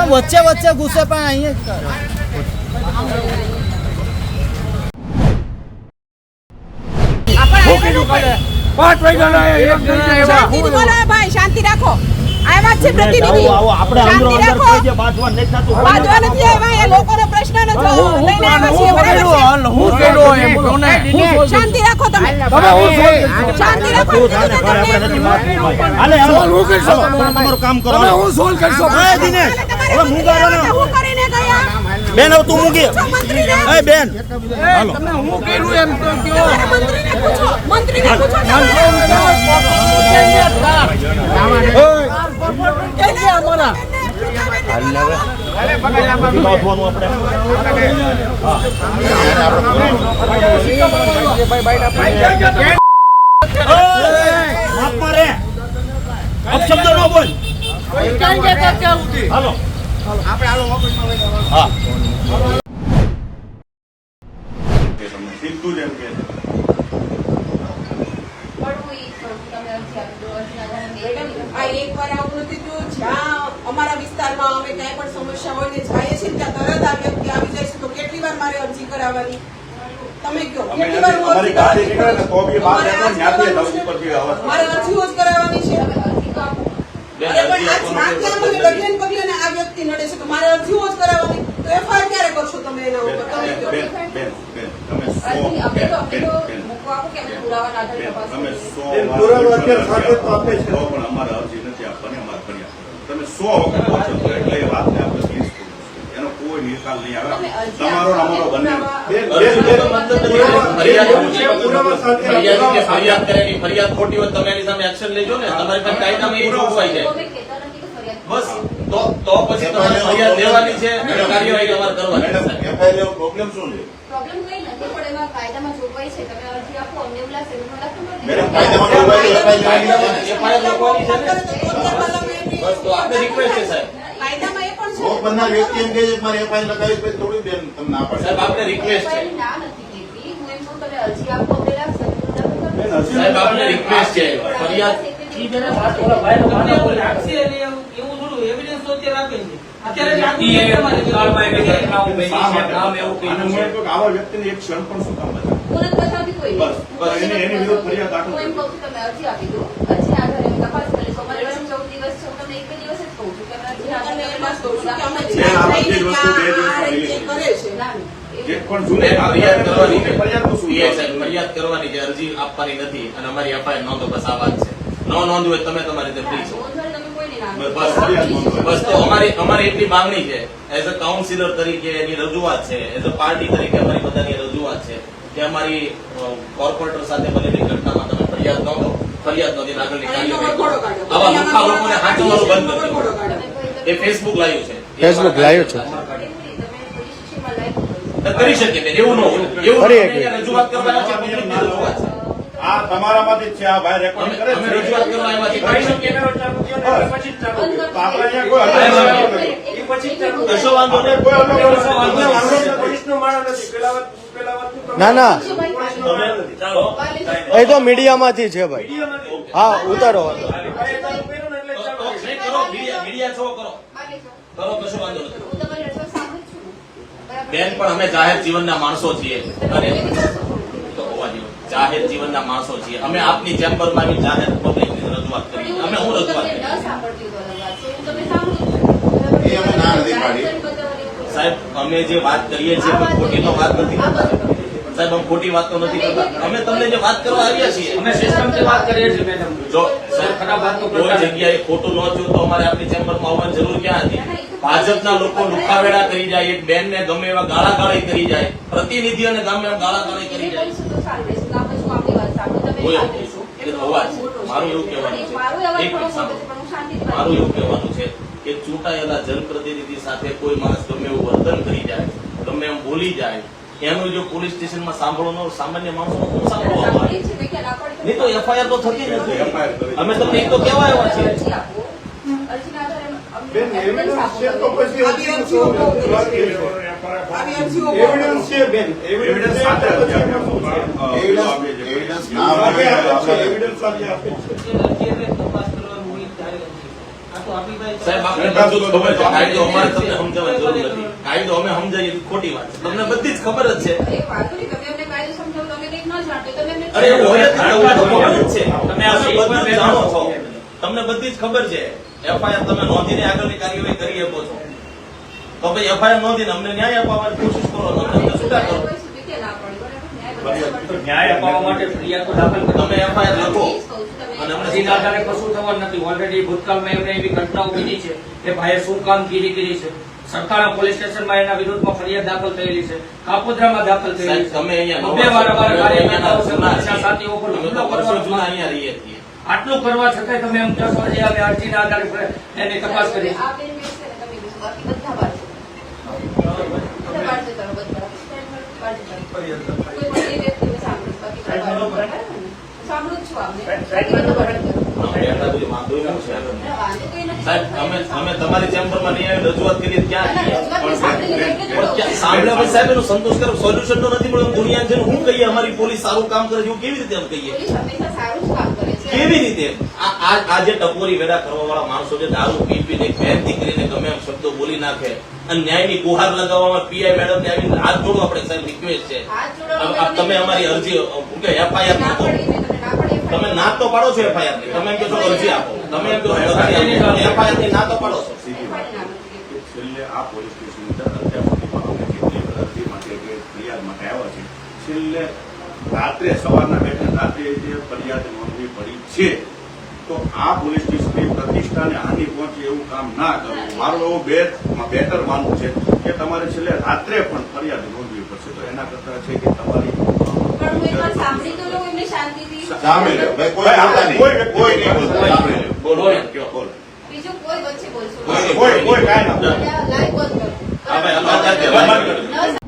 વચ્ચે વચ્ચે ઘૂસે પણ અહીંયા ભાઈ શાંતિ રાખો. આવ્યા છે પ્રતિનિધિ. શાંતિ રાખો. બાંધવા નથી આવ્યા. એ લોકોનો પ્રશ્ન નથી લઈને આવ્યા છીએ. શાંતિ રાખો તમે. શાંતિ રાખો. તમારું કામ કરો. હું સોલ્વ કરશો. દિનેશ હવે હું કરીને ગયા બેન. હવે તું મૂકી એ બેન. હાલો તમને હું કર્યું એમ તો કયો. મંત્રીને પૂછો. મંત્રીને પૂછો. શબ્દ ન બોલ. હાલો આપણે હાલો ઓફિસમાં. હા સીધું જ એમ કે એકવાર આવું નથી થયું. જ્યાં અમારા વિસ્તારમાં અમે ક્યાંય પણ સમસ્યા હોય ને જાય છે ત્યાં તરત આ વ્યક્તિ આવી જાય છે. તો કેટલી વાર મારે અરજી કરાવવાની તમે કહો. કેટલી વાર મારે અરજીઓ જ કરાવવાની છે. આ વ્યક્તિ નડે છે તો મારે અરજીઓ જ કરાવવાની. તો એફઆઈઆર ક્યારે કરશો તમે એના ઉપર? તમે કહો. તમે 100 વખત પહોંચો એટલે એ વાતને આપણે એનો કોઈ નિકાલ નહીં આવે. તમારો અમારો બંને ફરિયાદ ખોટી હોય તમે એની સામે એક્શન લેજો ને. તમારી પાસે કાયદામાં એ જોગવાઈ જાય. બસ તો પછી તમારે ફરિયાદ લેવાની છે અને કાર્યવાહી તમારે કરવાની છે. એફઆઈઆર પ્રોબ્લેમ શું છે? પ્રોબ્લેમ કઈ નથી પણ એમાં કાયદામાં જોગવાઈ છે. તમે અરજી આપો અમને એવું લાગશે મેડમ કાયદામાં જોગવાઈ એફઆઈઆર લખવાની છે ને. બસ તો આપણે રિક્વેસ્ટ છે સાહેબ. કાયદામાં એ પણ છે. ઓ બંને વ્યક્તિ એમ કહે છે મારે એફઆઈઆર લગાવી પછી થોડી બેન તમને ના પાડે. સાહેબ આપણે રિક્વેસ્ટ છે. ના નથી કીધી. હું એમ કહું તમે અરજી આપો અમને લાગશે. સાહેબ આપણે રિક્વેસ્ટ છે. ફરિયાદ આવા વ્યક્તિને એક ક્ષણ પણ શું કામ એની વિરુદ્ધ ફરિયાદ દાખલ અરજી આપી દો. અરજી આધારે તપાસ કરી. અમારે 14 દિવસ છે. હું તમને એક દિવસ જ કહું છું કે અરજી આધારે ફરિયાદ કરવાની છે. અરજી આપવાની નથી અને અમારી એફઆઈઆર નોંધો. બસ આ વાત છે. ન નોંધવું હોય તમે તમારી રીતે ફ્રી છો. બસ તો અમારી એટલી માંગણી છે. એઝ અ કાઉન્સિલર તરીકે એની રજૂઆત છે. એઝ અ પાર્ટી તરીકે અમારી બધાની રજૂઆત છે કે અમારી કોર્પોરેટર સાથે બનેલી ઘટનામાં તમે ફરિયાદ નોંધો. ફરિયાદ નોંધી આગળની કાર્યવાહી. આવા મૂર્ખા લોકોને હાંચવાનું બંધ કરો. એ ફેસબુક લાઈવ છે. ફેસબુક લાઈવ છે. કરી શકીએ બેન. એવું ન હોય. એવું રજૂઆત કરવાના છે. પબ્લિકની રજૂઆત છે. આ તમારામાંથી જ છે. આ ભાઈ રેકોર્ડ કરે છે. રજૂઆત કરવા આવ્યા છે. કરી શકીએ. આપણે અહીંયા કોઈ કશો વાંધો નહીં. ના ના ચાલો એ તો મીડિયામાંથી છે ભાઈ. હા ઉતારો. મીડિયા છો કરો કશો વાંધો નથી. બેન પણ અમે જાહેર જીવનના માણસો છીએ અને જાહેર જીવનના માણસો છીએ. અમે આપની ચેમ્બરમાં આવી જાહેર પબ્લિકની રજૂઆત કરી. અમે હું રજૂઆત કરી સાહેબ. અમે જે વાત કરીએ છીએ ખોટી તો વાત નથી કરતા સાહેબ. અમે ખોટી વાત તો નથી કરતા. અમે તમને જે વાત કરવા આવ્યા છીએ અમે સિસ્ટમથી વાત કરીએ છીએ મેડમ. જો સાહેબ ખરાબ વાત તો કોઈ જગ્યાએ ખોટું ન થયું તો અમારે આપની ચેમ્બરમાં આવવાની જરૂર ક્યાં હતી? ભાજપના લોકો લુખાવેડા કરી જાય. એક બેન ને ગમે એવા ગાળા ગાળી કરી જાય. પ્રતિનિધિઓને ગમે એવા ગાળા ગાળી કરી જાય. મારું એવું કહેવાનું છે કે ચૂંટાયેલા જનપ્રતિનિધિ સાથે કોઈ માણસ ગમે એવું વર્તન કરી જાય, ગમે એમ બોલી જાય એનું જો પોલીસ સ્ટેશનમાં સાંભળવાનો સામાન્ય માણસો શું સાંભળવાનું સાંભળીએ છીએ, મેં ક્યાં ના પાડી? નહીં તો એફઆઈઆર તો થતી નથી. FIR કરી. અમે તમને એ તો કહેવા આવ્યા છીએ. અરજી આપો. અરજીના આધારે અમને બેન, evidence evidence આપો છે તો તમે. પછી આવી અરજીઓ બહુ કરી છે. આવી અરજીઓ બહુ કરી છે. છે બેન, એવિડન્સ સાથે એવિડન્સ ના આપે મળે તો છે, આપણે એવિડન્સ સાથે આપે છે. સાહેબ આપણે બધું જ ખબર છે. કાયદો અમારે તમને સમજાવવાની જરૂર નથી. કાયદો અમે સમજાવીએ એ ખોટી વાત છે. તમને બધી જ ખબર જ છે. અરે વાંધો નહીં, તમે અમને કાયદો સમજાવો, તમે કંઈક ન જાણતો હોય, તમે અમને અરે એવું હોય જ નહીં, એવું તો ખબર જ છે. તમે આ તમે બધું જ જાણો છો. તમને બધી જ ખબર છે. એફઆઈઆર તમે નોંધીને આગળની કાર્યવાહી કરી શકો છો. તો ભાઈ એફઆઈઆર નોંધીને અમને ન્યાય અપાવવાની કોશિશ કરો. અમને છૂટા કરો. કોઈ સુધી કે ના પાડી, બરાબર? ન્યાય બધા ન્યાય અપાવવા માટે ફરિયાદ તો દાખલ કરો. તમે એફઆઈઆર લખો. એ જ કહું છું, તમે અને અમને અરજીના આધારે કશું થવાનું નથી. ઓલરેડી ભૂતકાળમાં એમને એવી ઘટનાઓ બની છે કે ભાઈએ શું કામગીરી કરી છે. સરકારના પોલીસ સ્ટેશનમાં એના વિરુદ્ધમાં ફરિયાદ દાખલ થયેલી છે. કાપોદ્રામાં દાખલ થયેલી સાહેબ, તમે અહીંયા છે. બે વારંવાર કાર્યકર્તાઓ જૂના સમસ્યા છીએ. સાથીઓ પર અમે હુમલો તો વર્ષો કરવાનો જૂના અહીંયા રહીએ છીએ. આટલું કરવા છતાંય તમે એમ કહો છો કે અમે અરજીના આધારે એની તપાસ કરી છે. આ બેન બેન છે ને, તમે કીધું, બાકી બધા બહાર છે. બધા બહાર જતા રહો, બધા. બહાર જતા રહો. કોઈ પણ એ વ્યક્તિને સાંભળું, બાકી બધા બહાર જતા રહો. બરાબર ને? સાંભળું જ છું આપને. બાકી બધા બહાર જતા રહો. અમે એટલા બધી વાંધો શું છે? ના, વાંધો કંઈ નથી. સાહેબ અમે તમારી ચેમ્બરમાં નહીં આવી રજૂઆત કરીએ ક્યાં ના, છીએ? રજૂઆત મેં સાંભળી લીધી એટલે જ પણ કહું ક્યાં છું. સાંભળ્યા પછી સાહેબ એનું સંતોષકારક સોલ્યુશન તો નથી મળ્યું. દુનિયા છે હું કહીએ અમારી પોલીસ સારું કામ કરે છે એવું કેવી રીતે એમ કહીએ? પોલીસ હંમેશા સારું જ કામ કરે છે. કેવી રીતે આ જે ટપોરી વેડા કરવા વાળા માણસો છે દારૂ પી પીને બેન દીકરીને ગમે એમ શબ્દો બોલી નાખે અને ન્યાયની ગુહાર લગાવવામાં પીઆઈ મેડમ ને આવીને હાથ જોડો આપણે સાહેબ રિક્વેસ્ટ છે. હાથ જોડો, તમે અમારી અરજી કે એફઆઈઆર ના નાખો. પાડી મેં તમને, ના પાડી તમે ના તો પાડો છો એફઆઈઆર ની. તમે એમ કહો છો અરજી આપો. તમે એમ કહો છો એફઆઈઆર ની ના તો પાડો છો. છેલ્લે આ પોલીસ સ્ટેશન અંદર અત્યાર સુધીમાં અમે જેટલી અરજી માટે કે ફરિયાદ માટે આવ્યા છે છેલ્લે રાત્રે સવારના બેઠા રાત્રે જે ફરિયાદ નોંધવી પડી છે તો આ પોલીસ સ્ટેશનની પ્રતિષ્ઠાને હાનિ પહોંચે એવું કામ ના કરવું. મારું એવું બેટર માનવું છે કે તમારે છેલ્લે રાત્રે પણ ફરિયાદ નોંધવી પડશે. તો એના કરતા છે કે તમારી પણ હું એકવાર સાંભળી તો લઉં એમને શાંતિથી. સાંભળી લો ભાઈ, કોઈ આવતા નહીં, કોઈ નહીં બોલતું. સાંભળી લો. બોલો. બોલો. બીજું કોઈ વચ્ચે બોલશો કોઈ કાંઈ ના લાઈવ બંધ કરો. હા ભાઈ, બરાબર? બંધ કરી દો. ન